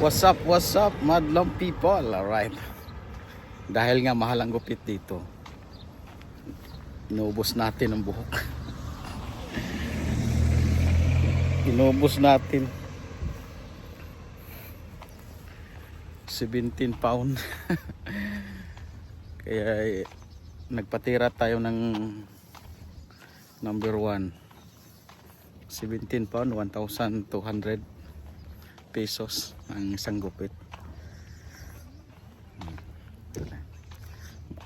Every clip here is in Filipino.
What's up, madlang people? Alright. Dahil nga mahal ang gupit dito, inubos natin ang buhok. Inubos natin 17 pound. Kaya nagpatira tayo ng number 1. 17 pound, 1,200 pesos ang isang gupit.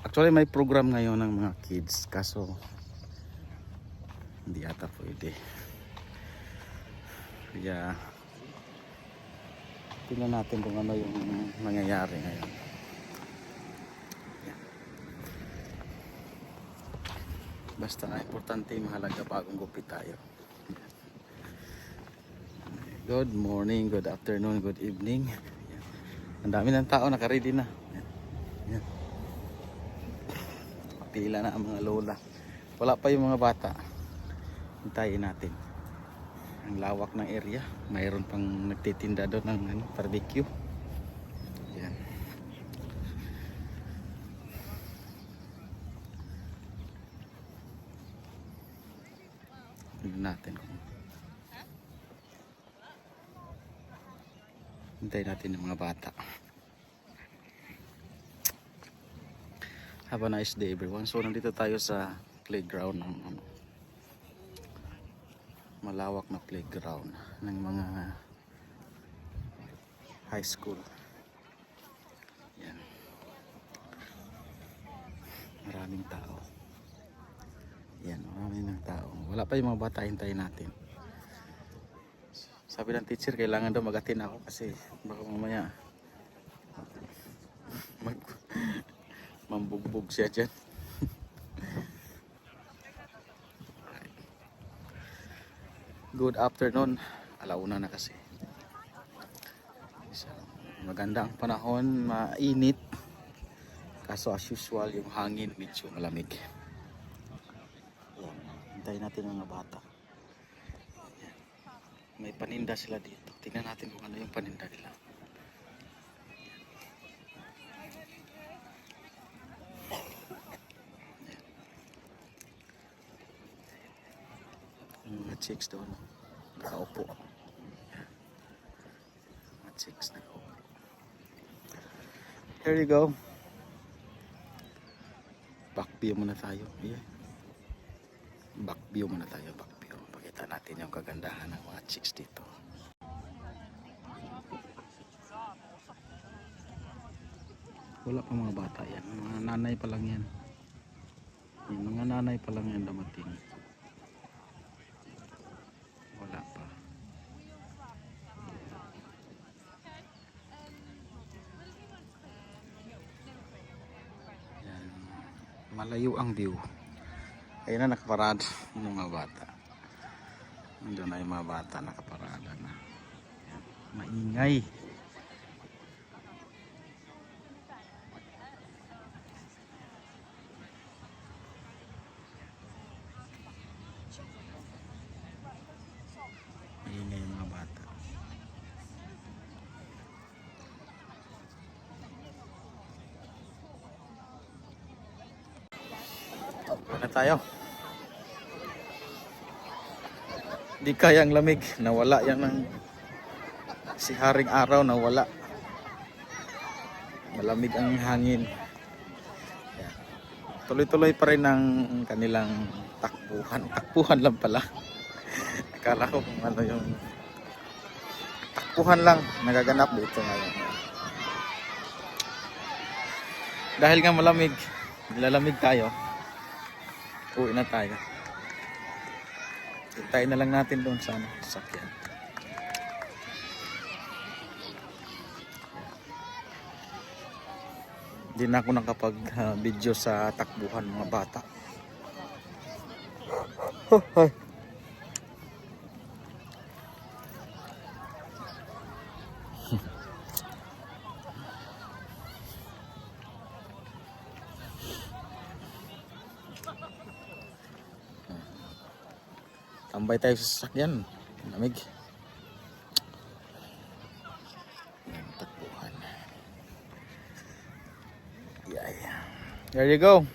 Actually may program ngayon ng mga kids, kaso hindi ata pwede. Kaya tingnan natin kung ano yung nangyayari ngayon. Basta importante, mahalaga bagong gupit tayo. Good morning, good afternoon, good evening. Ang dami ng tao, naka-ready na. Yan. Pila na ang mga lola. Wala pa yung mga bata. Hintayin natin. Ang lawak ng area. Mayroon pang nagtitinda doon ng barbecue. Yan. Tignan natin kung hintayin natin yung mga bata. Have a nice day everyone. So nandito tayo sa playground ng malawak na playground ng mga high school. Yan. Maraming tao. Yan, maraming tao. Wala pa yung mga bata, hintayin natin. Sabi ng teacher, kailangan daw magatin ako kasi baka mamaya mambugbog siya dyan. Good afternoon. Alauna na kasi. So, maganda ang panahon, mainit. Kaso as usual yung hangin medyo malamig. Hintayin natin ang mga bata. May paninda sila dito. Tingnan natin kung ano yung paninda nila. Mga chicks doon. Nakaupo. Mga chicks nakaupo. Here you go. Back view muna tayo. Yeah. Back view muna tayo. Back view. Pakita natin yung kagandahan ng mga chicks dito. Wala pa mga bata yan. Mga nanay pa lang yan. Yung mga nanay pa lang yan dumating. Wala pa. Yan. Malayo ang view. Ayun na nakaparada ng mga bata. Nandun na yung mga bata nakaparada na. Yan. Maingay. Maingay yung mga bata. Na tayo. Di kayang lamig, nawala yan ng si haring araw, nawala. Malamig ang hangin. Yan. Tuloy-tuloy pa rin ang kanilang takbuhan. Takbuhan lang pala. Akala ko kung ano yung takbuhan lang nagaganap dito ngayon. Dahil nga malamig, nilalamig tayo. Uwi na tayo. Hintayin na lang natin doon sa sasakyan. Hindi na ako nakapag-video sa takbuhan mga bata. Oh, hi. Tambay tayo sa sasakyan. Lamig. Yeah, yeah. There you go.